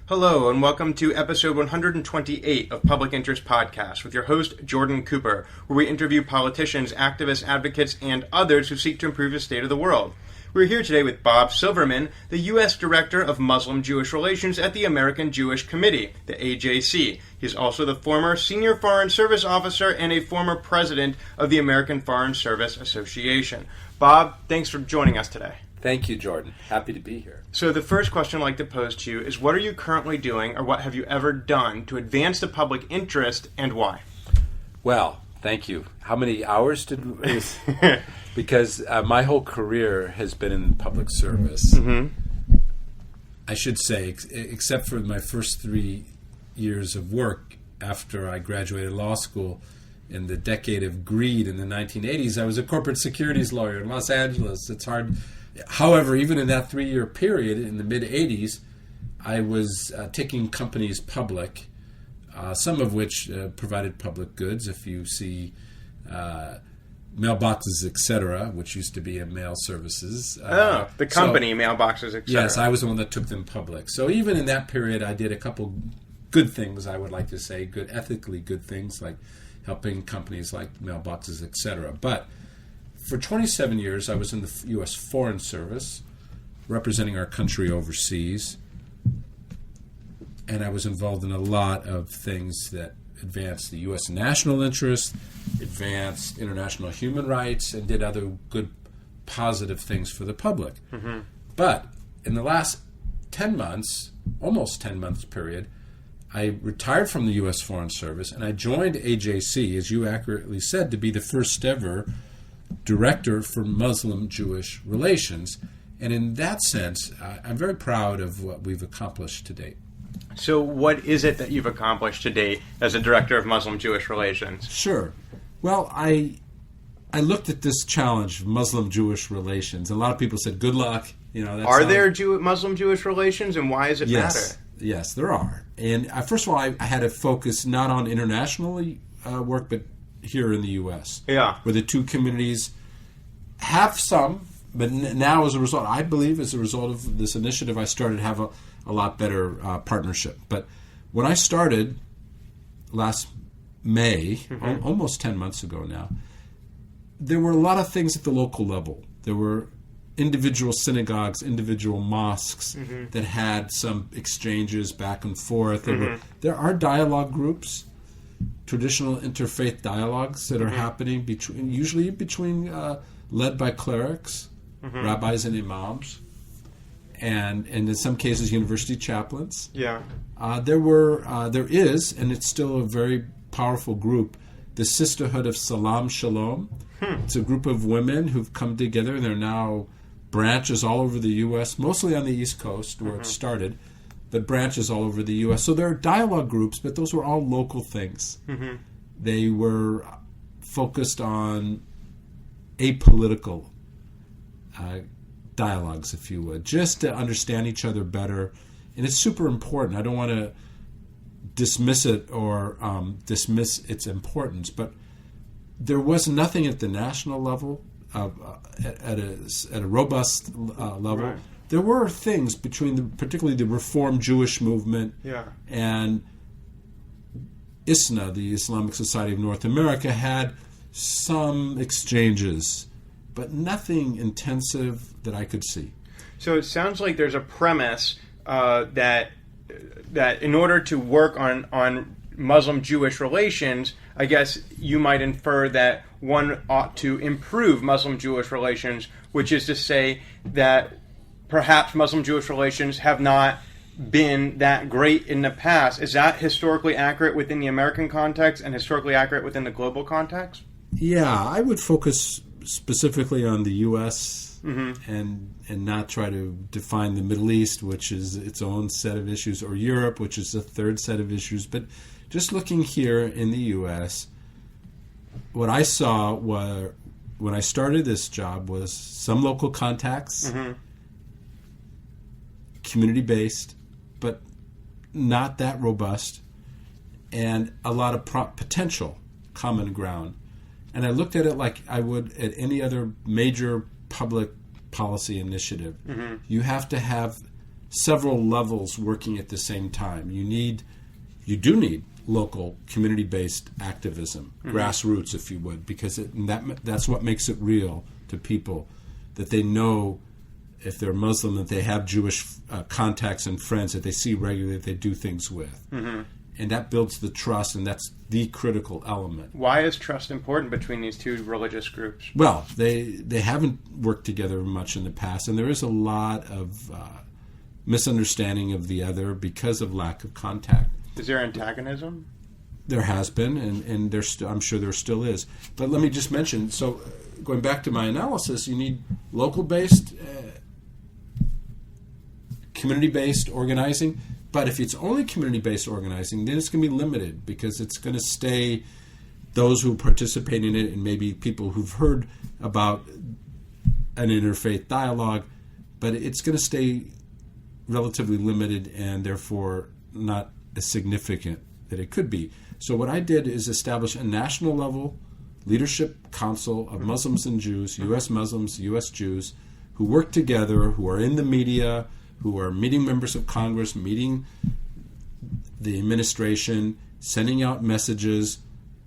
Hello, and welcome to episode 128 of Public Interest Podcast with your host, Jordan Cooper, where we interview politicians, activists, advocates, and others who seek to improve the state of the world. We're here today with Bob Silverman, the U.S. Director of Muslim-Jewish Relations at the American Jewish Committee, the AJC. He's also the former Senior Foreign Service Officer and a former President of the American Foreign Service Association. Bob, thanks for joining us today. Thank you, Jordan. Happy to be here. So the first question I'd like to pose to you is, what are you currently doing, or what have you ever done to advance the public interest, and why? Well, thank you. How many hours did we... Because my whole career has been in public service. Mm-hmm. I should say, except for my first 3 years of work after I graduated law school in the decade of greed in the 1980s, I was a corporate securities lawyer in Los Angeles. It's hard... However, even in that 3-year period, in the mid-'80s, I was taking companies public, some of which provided public goods. If you see mailboxes, etc., which used to be in mail services. The company, mailboxes, etc. Yes, I was the one that took them public. So even in that period, I did a couple good things, I would like to say, ethically good things, like helping companies like mailboxes, etc. But for 27 years, I was in the U.S. Foreign Service, representing our country overseas, and I was involved in a lot of things that advanced the U.S. national interest, advanced international human rights, and did other good, positive things for the public. Mm-hmm. But in the last 10 months, almost 10 months period, I retired from the U.S. Foreign Service, and I joined AJC, as you accurately said, to be the first ever Director for Muslim-Jewish Relations. And in that sense, I'm very proud of what we've accomplished to date. So what is it that you've accomplished to date as a Director of Muslim-Jewish Relations? Sure. Well, I looked at this challenge of Muslim-Jewish relations. A lot of people said, good luck. Are there Muslim-Jewish relations, and why does it matter? Yes, there are. And first of all, I had to focus not on international work, but here in the U.S., where the two communities have some, but now as a result, I believe as a result of this initiative, I started to have a lot better partnership. But when I started last May, almost 10 months ago now, there were a lot of things at the local level. There were individual synagogues, individual mosques that had some exchanges back and forth. There are dialogue groups, traditional interfaith dialogues that are happening usually between led by clerics, rabbis and imams, and in some cases university chaplains. There is, and it's still a very powerful group, the Sisterhood of Salam Shalom. It's a group of women who've come together, and they're now branches all over the U.S., mostly on the East Coast where it started, but branches all over the U.S. So there are dialogue groups, but those were all local things. They were focused on apolitical dialogues, if you would, just to understand each other better. And it's super important. I don't want to dismiss it or dismiss its importance, but there was nothing at the national level, at a robust level. Right. There were things between particularly the Reform Jewish movement and ISNA, the Islamic Society of North America, had some exchanges, but nothing intensive that I could see. So it sounds like there's a premise that in order to work on Muslim-Jewish relations, I guess you might infer that one ought to improve Muslim-Jewish relations, which is to say that perhaps Muslim-Jewish relations have not been that great in the past. Is that historically accurate within the American context and historically accurate within the global context? Yeah, I would focus specifically on the U.S. and not try to define the Middle East, which is its own set of issues, or Europe, which is a third set of issues. But just looking here in the U.S., what I saw when I started this job was some local contacts, community-based, but not that robust, and a lot of potential common ground. And I looked at it like I would at any other major public policy initiative. You have to have several levels working at the same time. You do need local community-based activism, grassroots, if you would, because that's what makes it real to people, that they know if they're Muslim, that they have Jewish contacts and friends that they see regularly, that they do things with. And that builds the trust, and that's the critical element. Why is trust important between these two religious groups? Well, they haven't worked together much in the past, and there is a lot of misunderstanding of the other because of lack of contact. Is there antagonism? There has been, and I'm sure there still is. But let me just mention, so going back to my analysis, you need local-based, community-based organizing. But if it's only community-based organizing, then it's going to be limited because it's going to stay those who participate in it and maybe people who've heard about an interfaith dialogue, but it's going to stay relatively limited and therefore not as significant that it could be. So what I did is establish a national level leadership council of Muslims and Jews, U.S. Muslims, U.S. Jews, who work together, who are in the media, who are meeting members of Congress, meeting the administration, sending out messages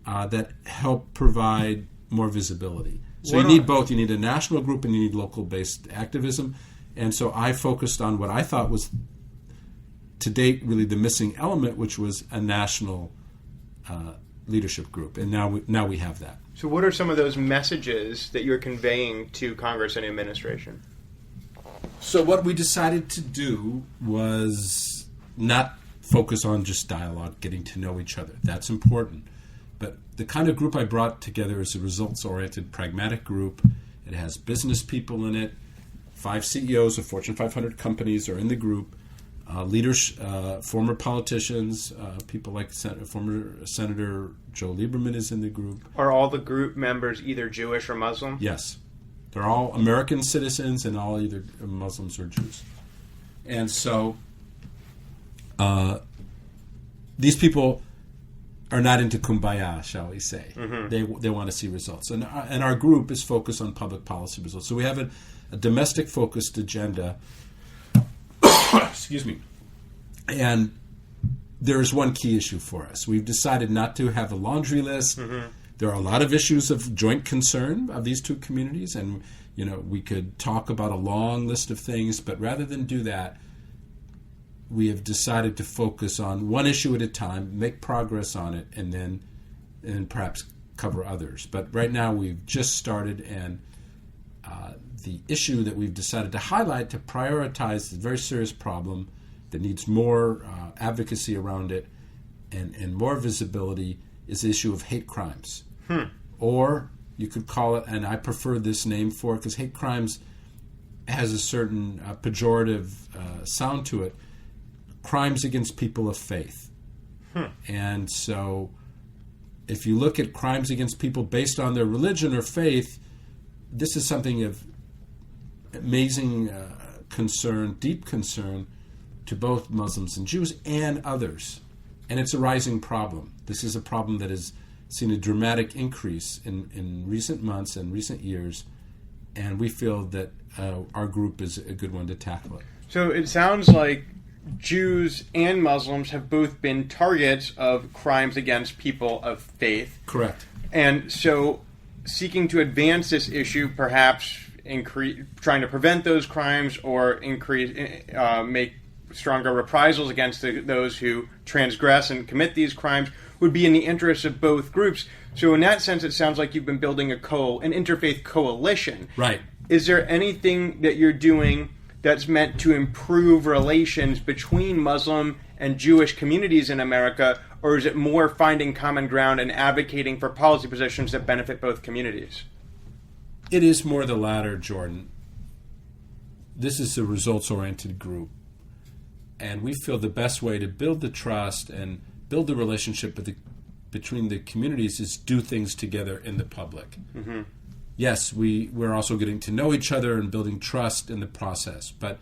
that help provide more visibility. So you need both. You need a national group and you need local-based activism. And so I focused on what I thought was, to date, really the missing element, which was a national leadership group. And now we have that. So what are some of those messages that you're conveying to Congress and administration? So what we decided to do was not focus on just dialogue, getting to know each other. That's important. But the kind of group I brought together is a results-oriented, pragmatic group. It has business people in it. 5 CEOs of Fortune 500 companies are in the group. Leaders, former politicians, people like former Senator Joe Lieberman is in the group. Are all the group members either Jewish or Muslim? Yes. They're all American citizens and all either Muslims or Jews. And so these people are not into kumbaya, shall we say. They want to see results. And our group is focused on public policy results. So we have a domestic-focused agenda. Excuse me. And there is one key issue for us. We've decided not to have a laundry list. There are a lot of issues of joint concern of these two communities, and we could talk about a long list of things, but rather than do that, we have decided to focus on one issue at a time, make progress on it, and perhaps cover others. But right now we've just started, and the issue that we've decided to highlight to prioritize the very serious problem that needs more advocacy around it and more visibility is the issue of hate crimes. Or you could call it, and I prefer this name for it because hate crimes has a certain pejorative sound to it, crimes against people of faith. And so if you look at crimes against people based on their religion or faith, this is something of amazing concern, deep concern to both Muslims and Jews and others. And it's a rising problem. This is a problem that has seen a dramatic increase in recent months and recent years, and we feel that our group is a good one to tackle it. So it sounds like Jews and Muslims have both been targets of crimes against people of faith. Correct. And so seeking to advance this issue, perhaps trying to prevent those crimes or make stronger reprisals against those who transgress and commit these crimes would be in the interests of both groups. So in that sense, it sounds like you've been building an interfaith coalition. Right. Is there anything that you're doing that's meant to improve relations between Muslim and Jewish communities in America, or is it more finding common ground and advocating for policy positions that benefit both communities? It is more the latter, Jordan. This is a results-oriented group, and we feel the best way to build the trust and build the relationship between the communities is do things together in the public. Yes, we're also getting to know each other and building trust in the process, but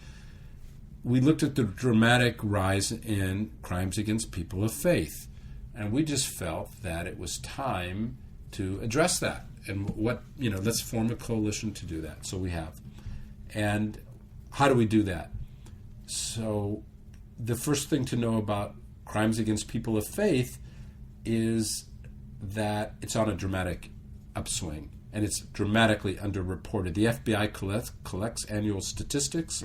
we looked at the dramatic rise in crimes against people of faith, and we just felt that it was time to address that. And let's form a coalition to do that. So we have. And how do we do that? So the first thing to know about crimes against people of faith is that it's on a dramatic upswing, and it's dramatically underreported. The FBI collects annual statistics,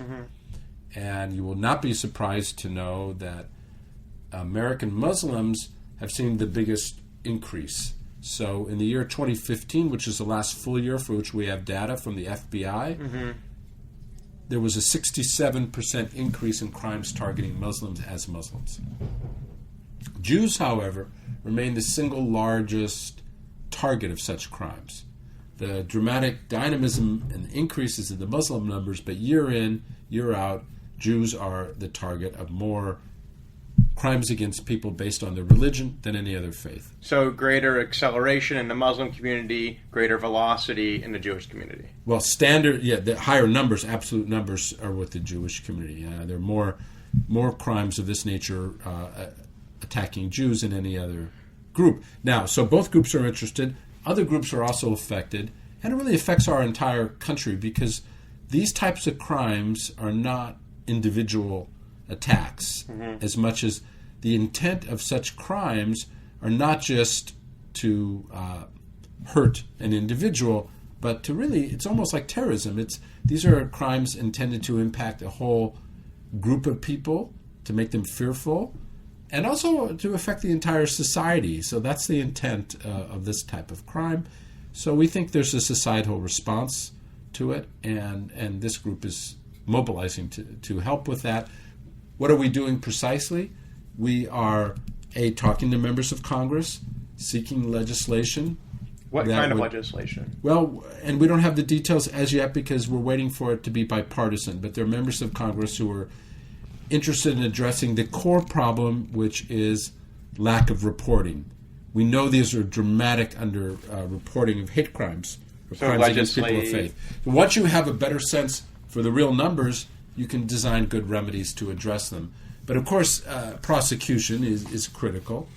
and you will not be surprised to know that American Muslims have seen the biggest increase. So in the year 2015, which is the last full year for which we have data from the FBI, there was a 67% increase in crimes targeting Muslims as Muslims. Jews, however, remain the single largest target of such crimes. The dramatic dynamism and increases in the Muslim numbers, but year in, year out, Jews are the target of more crimes against people based on their religion than any other faith. So greater acceleration in the Muslim community, greater velocity in the Jewish community. Well, the higher numbers, absolute numbers, are with the Jewish community. There are more crimes of this nature attacking Jews than any other group. Now, so both groups are interested. Other groups are also affected, and it really affects our entire country because these types of crimes are not individual attacks as much as the intent of such crimes are not just to hurt an individual, but to really, it's almost like terrorism. These are crimes intended to impact a whole group of people, to make them fearful, and also to affect the entire society. So that's the intent of this type of crime. So we think there's a societal response to it, and this group is mobilizing to help with that. What are we doing precisely? We are, talking to members of Congress, seeking legislation. What kind of legislation? Well, and we don't have the details as yet because we're waiting for it to be bipartisan, but there are members of Congress who are interested in addressing the core problem, which is lack of reporting. We know these are dramatic reporting of hate crimes, or crimes against people of faith. But once you have a better sense for the real numbers, you can design good remedies to address them. But of course, prosecution is critical.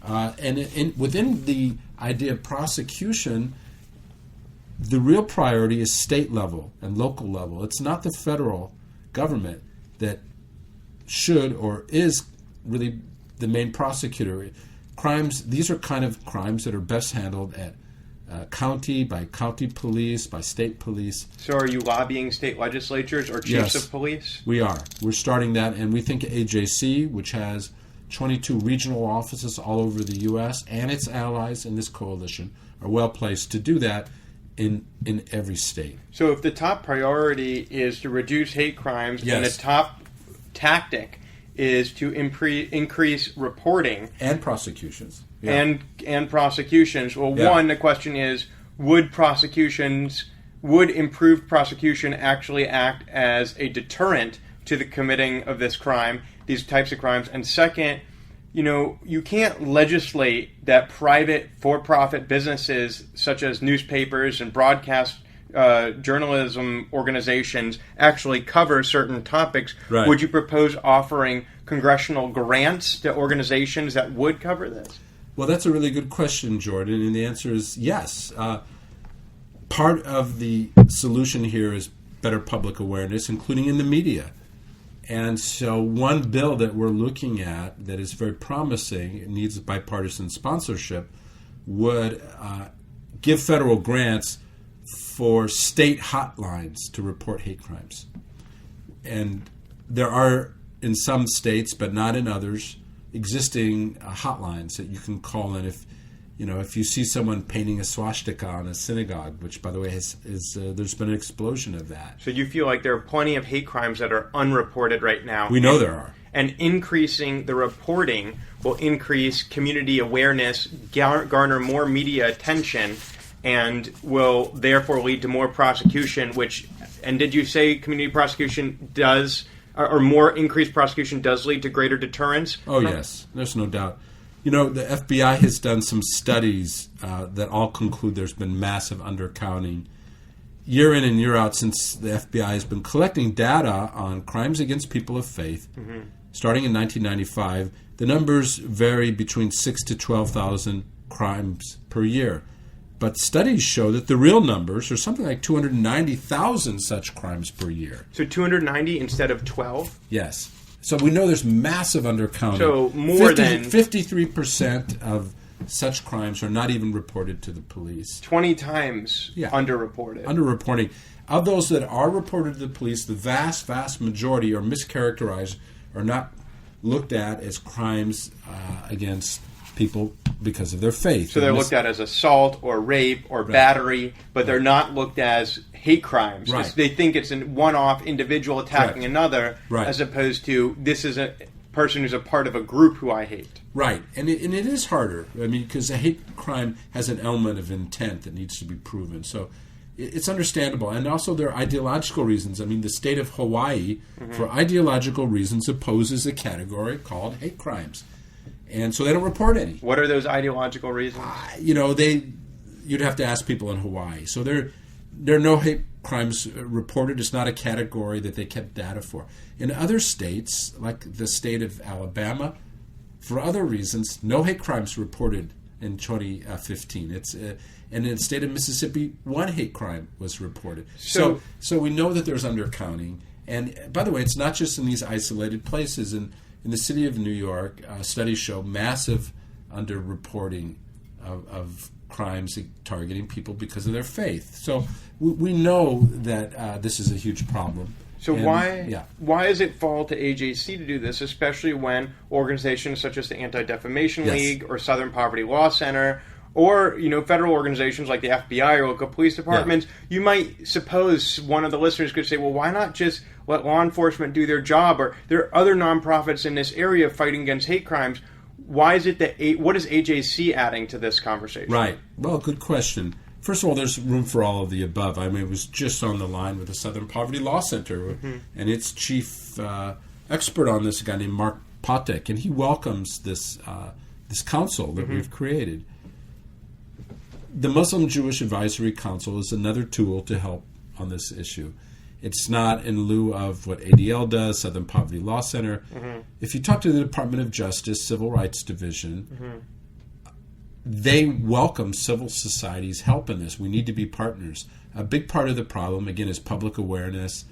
And within the idea of prosecution, the real priority is state level and local level. It's not the federal government that should or is really the main prosecutor. These are kind of crimes that are best handled at by county police, by state police. So are you lobbying state legislatures or chiefs of police? We are. We're starting that, and we think AJC, which has 22 regional offices all over the U.S., and its allies in this coalition, are well placed to do that in every state. So if the top priority is to reduce hate crimes, and the top tactic is to increase reporting and prosecutions. And prosecutions. Well, one, the question is, would improved prosecution actually act as a deterrent to the committing of this crime, these types of crimes? And second, you can't legislate that private for-profit businesses such as newspapers and broadcast journalism organizations actually cover certain topics. Right. Would you propose offering congressional grants to organizations that would cover this? Well, that's a really good question, Jordan, and the answer is yes. Part of the solution here is better public awareness, including in the media. And so one bill that we're looking at that is very promising, it needs bipartisan sponsorship, would give federal grants for state hotlines to report hate crimes. And there are, in some states, but not in others, existing hotlines that you can call in if you see someone painting a swastika on a synagogue, which, by the way, there's been an explosion of that. So you feel like there are plenty of hate crimes that are unreported right now? We know there are. And increasing the reporting will increase community awareness, garner more media attention, and will therefore lead to more prosecution, and did you say community prosecution does, or more increased prosecution does lead to greater deterrence? Oh, yes. There's no doubt. The FBI has done some studies that all conclude there's been massive undercounting year in and year out since the FBI has been collecting data on crimes against people of faith. Starting in 1995, the numbers vary between 6,000 to 12,000 crimes per year. But studies show that the real numbers are something like 290,000 such crimes per year. So 290 instead of 12? Yes. So we know there's massive undercounting. So more than 53% of such crimes are not even reported to the police. 20 times underreported. Underreporting. Of those that are reported to the police, the vast, vast majority are mischaracterized, are not looked at as crimes against people because of their faith. So they're looked at as assault or rape or battery, but they're not looked as hate crimes. Right. They think it's a one-off individual attacking another, as opposed to this is a person who's a part of a group who I hate. Right, and it is harder. I mean, because a hate crime has an element of intent that needs to be proven. So it's understandable. And also there are ideological reasons. I mean, the state of Hawaii, for ideological reasons, opposes a category called hate crimes. And so they don't report any. What are those ideological reasons? You'd have to ask people in Hawaii. So there are no hate crimes reported. It's not a category that they kept data for. In other states, like the state of Alabama, for other reasons, no hate crimes reported in 2015. And in the state of Mississippi, one hate crime was reported. So we know that there's undercounting. And by the way, it's not just in these isolated places. In the city of New York, studies show massive underreporting of crimes targeting people because of their faith. So we know that this is a huge problem. So why does it fall to AJC to do this, especially when organizations such as the Anti-Defamation League or Southern Poverty Law Center or federal organizations like the FBI or local police departments, you might suppose one of the listeners could say, well, why not just let law enforcement do their job? Or there are other nonprofits in this area fighting against hate crimes. Why is it that what is AJC adding to this conversation? Right. Well, good question. First of all, there's room for all of the above. I mean, it was just on the line with the Southern Poverty Law Center, and its chief expert on this, a guy named Mark Patek, and he welcomes this council that we've created. The Muslim Jewish Advisory Council is another tool to help on this issue. It's not in lieu of what ADL does, Southern Poverty Law Center. If you talk to the Department of Justice, Civil Rights Division, they welcome civil society's help in this. We need to be partners. A big part of the problem, again, is public awareness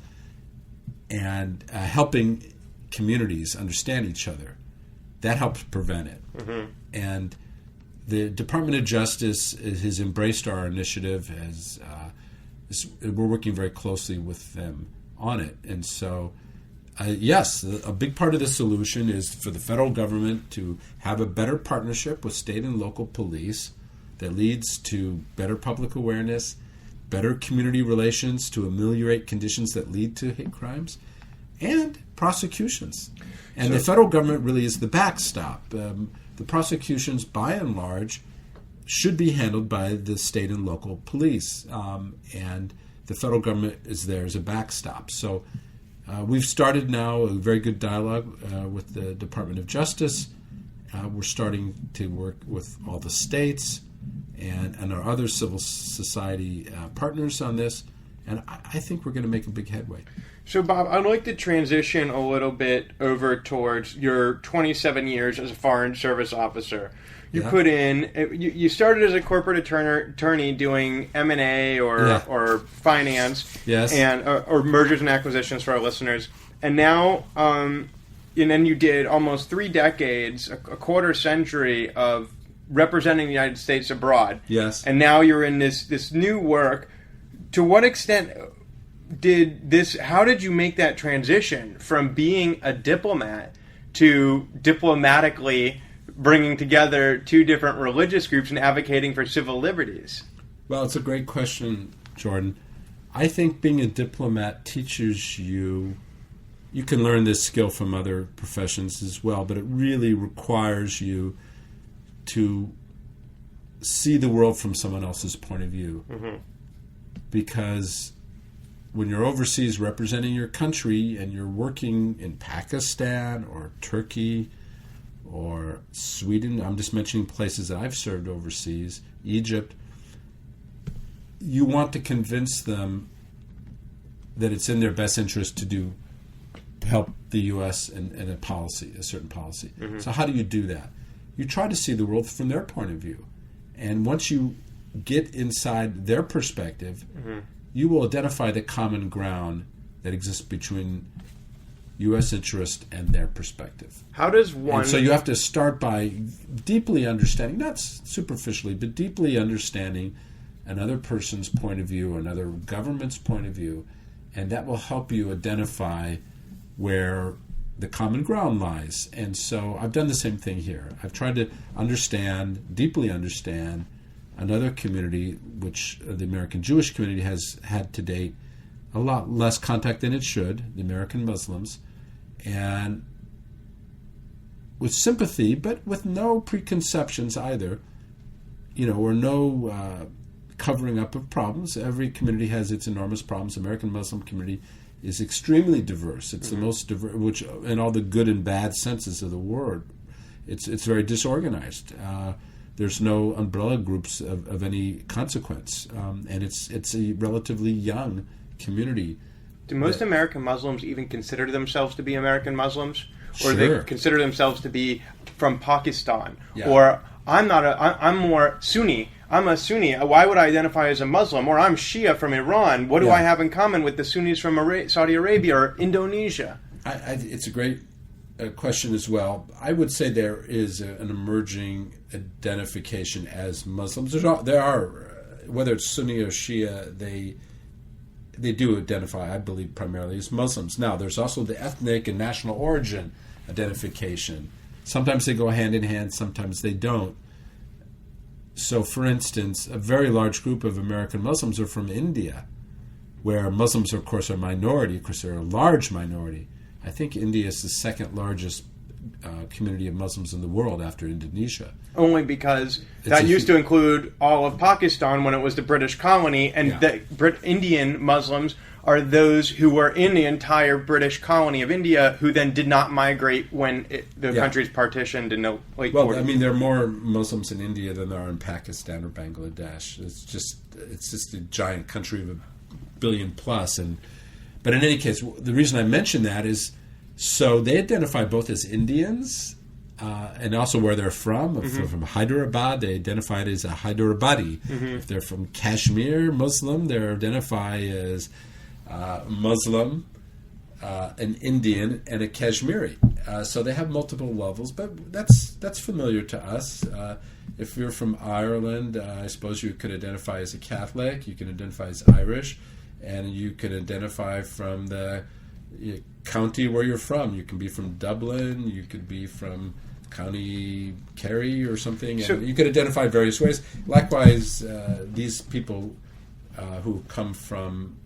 and helping communities understand each other. That helps prevent it. And the Department of Justice has embraced our initiative. We're working very closely with them on it. And so, yes, a big part of the solution is for the federal government to have a better partnership with state and local police that leads to better public awareness, better community relations to ameliorate conditions that lead to hate crimes, and prosecutions. And the federal government really is the backstop. The prosecutions, by and large, should be handled by the state and local police, and the federal government is there as a backstop. So we've started now a very good dialogue with the Department of Justice. We're starting to work with all the states and our other civil society partners on this, and I think we're going to make a big headway. So, Bob, I'd like to transition a little bit over towards your 27 years as a Foreign Service officer. You put in, you started as a corporate attorney doing M&A or finance, and or mergers and acquisitions for our listeners, and now, and then you did almost 3 decades, a quarter century of representing the United States abroad. Yes, and now you're in this new work. To what extent how did you make that transition from being a diplomat to diplomatically bringing together 2 different religious groups and advocating for civil liberties? Well, it's a great question, Jordan. I think being a diplomat teaches you can learn this skill from other professions as well, but it really requires you to see the world from someone else's point of view. Because when you're overseas representing your country and you're working in Pakistan or Turkey or Sweden, I'm just mentioning places that I've served overseas, Egypt, you want to convince them that it's in their best interest to help the U.S. in a certain policy. So how do you do that? You try to see the world from their point of view. And once you get inside their perspective, you will identify the common ground that exists between U.S. interest and their perspective. How does one... And so you have to start by deeply understanding, not superficially, but deeply understanding another person's point of view, another government's point of view, and that will help you identify where the common ground lies. And so I've done the same thing here. I've tried to deeply understand another community, which the American Jewish community has had to date a lot less contact than it should, the American Muslims, and with sympathy, but with no preconceptions either, or no covering up of problems. Every community has its enormous problems. The American Muslim community is extremely diverse. It's the most diverse, which in all the good and bad senses of the word. It's very disorganized. There's no umbrella groups of any consequence, and it's a relatively young community. Do most American Muslims even consider themselves to be American Muslims? Or Sure. they consider themselves to be from Pakistan? Yeah. Or I'm more Sunni. I'm a Sunni. Why would I identify as a Muslim? Or I'm Shia from Iran. What do I have in common with the Sunnis from Saudi Arabia or Indonesia? It's a great question as well. I would say there is an emerging identification as Muslims. There are, whether it's Sunni or Shia, they do identify, I believe, primarily as Muslims. Now, there's also the ethnic and national origin identification. Sometimes they go hand in hand, sometimes they don't. So, for instance, a very large group of American Muslims are from India, where Muslims, of course, are a minority. Of course, they're a large minority. I think India is the second largest community of Muslims in the world after Indonesia. Only because that used to include all of Pakistan when it was the British colony, and the Indian Muslims are those who were in the entire British colony of India who then did not migrate when the country's partitioned in the late 40s. Well, I mean, there are more Muslims in India than there are in Pakistan or Bangladesh. It's just a giant country of 1 billion plus. But in any case, the reason I mention that is so they identify both as Indians and also where they're from. If they're from Hyderabad, they identify as a Hyderabadi. If they're from Kashmir, Muslim, they're identified as Muslim, an Indian, and a Kashmiri. So they have multiple levels, but that's familiar to us. If you're from Ireland, I suppose you could identify as a Catholic. You can identify as Irish, and you can identify from the county where you're from. You can be from Dublin. You could be from County Kerry or something. And you could identify various ways. Likewise, these people who come from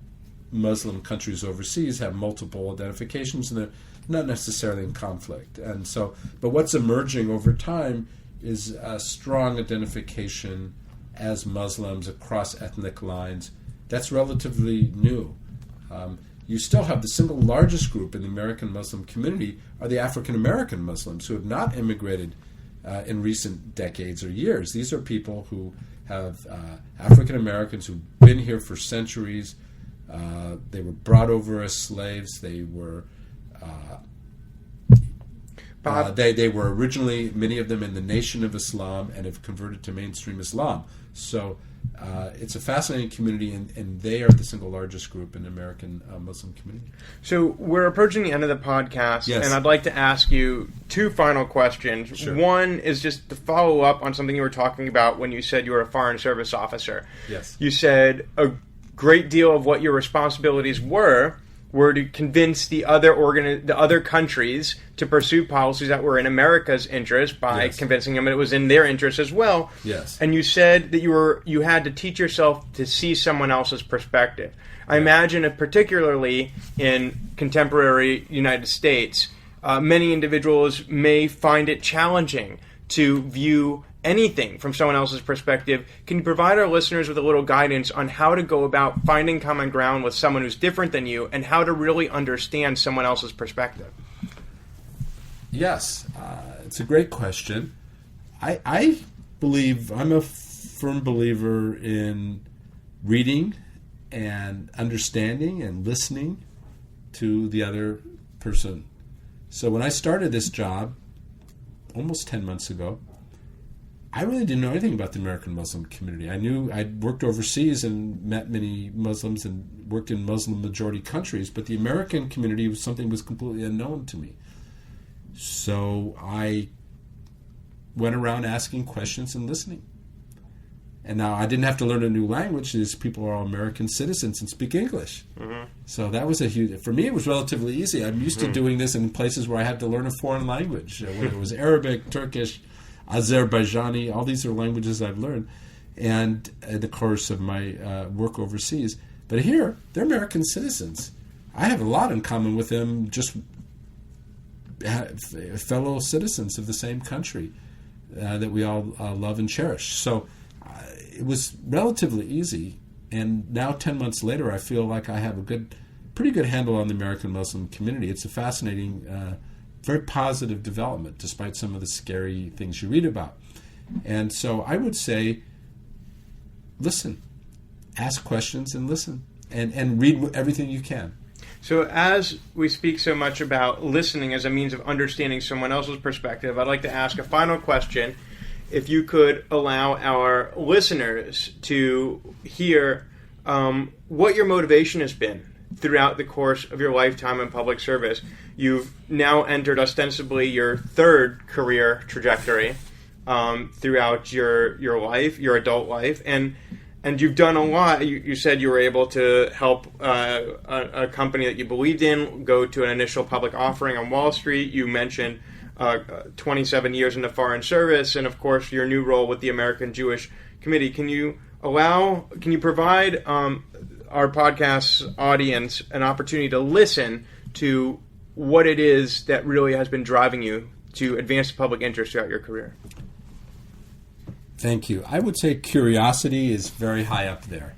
Muslim countries overseas have multiple identifications, and they're not necessarily in conflict. And so, but what's emerging over time is a strong identification as Muslims across ethnic lines. That's relatively new. You still have the single largest group in the American Muslim community are the African American Muslims who have not immigrated in recent decades or years. These are people who have African Americans who've been here for centuries. They were brought over as slaves. They were they were originally, many of them, in the Nation of Islam and have converted to mainstream Islam. So it's a fascinating community, and they are the single largest group in the American Muslim community. So we're approaching the end of the podcast, and I'd like to ask you two final questions. Sure. One is just to follow up on something you were talking about when you said you were a Foreign Service officer. Yes. You said a great deal of what your responsibilities were to convince the other countries to pursue policies that were in America's interest by convincing them that it was in their interest as well. Yes. And you said that you had to teach yourself to see someone else's perspective. I imagine, particularly in contemporary United States, many individuals may find it challenging to view anything from someone else's perspective. Can you provide our listeners with a little guidance on how to go about finding common ground with someone who's different than you and how to really understand someone else's perspective? Yes, it's a great question. I believe, I'm a firm believer in reading and understanding and listening to the other person. So when I started this job almost 10 months ago, I really didn't know anything about the American Muslim community. I knew I'd worked overseas and met many Muslims and worked in Muslim-majority countries, but the American community was something that was completely unknown to me. So I went around asking questions and listening. And now I didn't have to learn a new language. These people are all American citizens and speak English. Mm-hmm. So that was for me, it was relatively easy. I'm used to doing this in places where I had to learn a foreign language, whether it was Arabic, Turkish, Azerbaijani. All these are languages I've learned and in the course of my work overseas. But here, they're American citizens. I have a lot in common with them, just fellow citizens of the same country that we all love and cherish. So it was relatively easy, and now 10 months later, I feel like I have a pretty good handle on the American Muslim community. It's a fascinating, very positive development, despite some of the scary things you read about. And so I would say, listen, ask questions and listen, and read everything you can. So as we speak so much about listening as a means of understanding someone else's perspective, I'd like to ask a final question. If you could allow our listeners to hear what your motivation has been throughout the course of your lifetime in public service. You've now entered ostensibly your third career trajectory throughout your life, your adult life, and you've done a lot. You said you were able to help a company that you believed in go to an initial public offering on Wall Street. You mentioned 27 years in the Foreign Service, and of course your new role with the American Jewish Committee. Can you provide our podcast's audience an opportunity to listen to what it is that really has been driving you to advance the public interest throughout your career? Thank you. I would say curiosity is very high up there.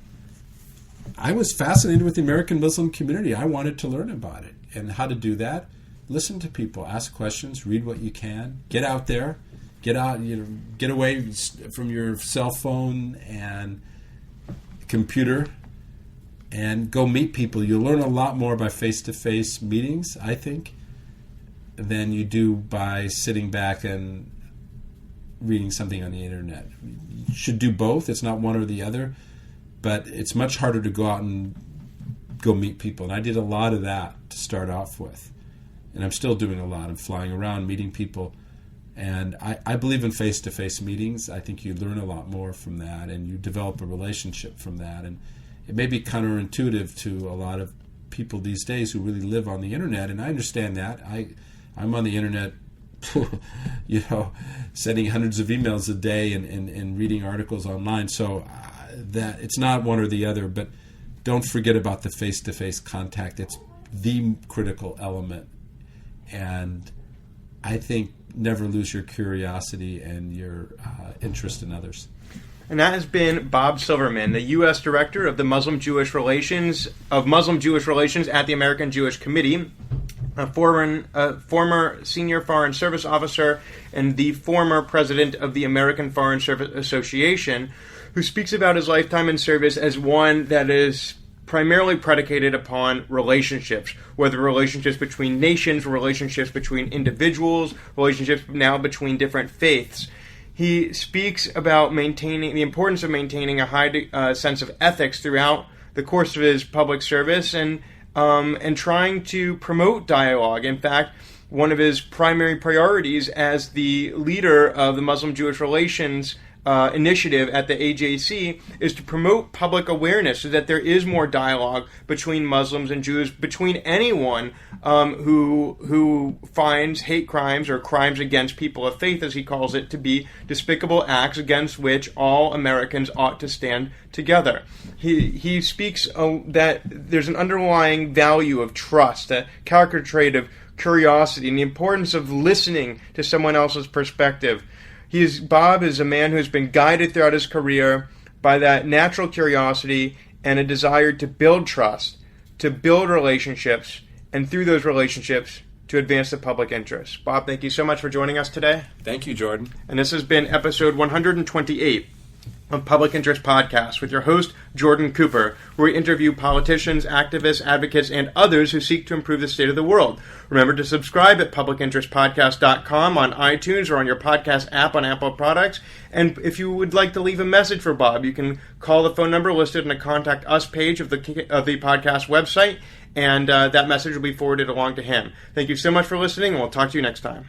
I was fascinated with the American Muslim community. I wanted to learn about it. And how to do that? Listen to people, ask questions, read what you can, get out there, get away from your cell phone and computer and go meet people. You'll learn a lot more by face-to-face meetings, I think, than you do by sitting back and reading something on the internet. You should do both. It's not one or the other, but it's much harder to go out and go meet people. And I did a lot of that to start off with. And I'm still doing a lot of flying around, meeting people. And I believe in face-to-face meetings. I think you learn a lot more from that, and you develop a relationship from that. And it may be counterintuitive to a lot of people these days who really live on the internet, and I understand that. I'm on the internet, sending hundreds of emails a day and reading articles online. So that it's not one or the other, but don't forget about the face-to-face contact. It's the critical element. And I think never lose your curiosity and your interest in others. And that has been Bob Silverman, the U.S. Director of the Muslim-Jewish Relations at the American Jewish Committee, a former senior Foreign Service officer and the former president of the American Foreign Service Association, who speaks about his lifetime in service as one that is primarily predicated upon relationships, whether relationships between nations, relationships between individuals, relationships now between different faiths. He speaks about the importance of maintaining a high sense of ethics throughout the course of his public service and trying to promote dialogue. In fact, one of his primary priorities as the leader of the Muslim-Jewish Relations initiative at the AJC is to promote public awareness so that there is more dialogue between Muslims and Jews, between anyone who finds hate crimes or crimes against people of faith, as he calls it, to be despicable acts against which all Americans ought to stand together. He speaks that there's an underlying value of trust, a character trait of curiosity, and the importance of listening to someone else's perspective. Bob is a man who has been guided throughout his career by that natural curiosity and a desire to build trust, to build relationships, and through those relationships, to advance the public interest. Bob, thank you so much for joining us today. Thank you, Jordan. And this has been episode 128 of Public Interest Podcast with your host, Jordan Cooper, where we interview politicians, activists, advocates, and others who seek to improve the state of the world. Remember to subscribe at publicinterestpodcast.com on iTunes or on your podcast app on Apple products. And if you would like to leave a message for Bob, you can call the phone number listed in the Contact Us page of the podcast website, and that message will be forwarded along to him. Thank you so much for listening, and we'll talk to you next time.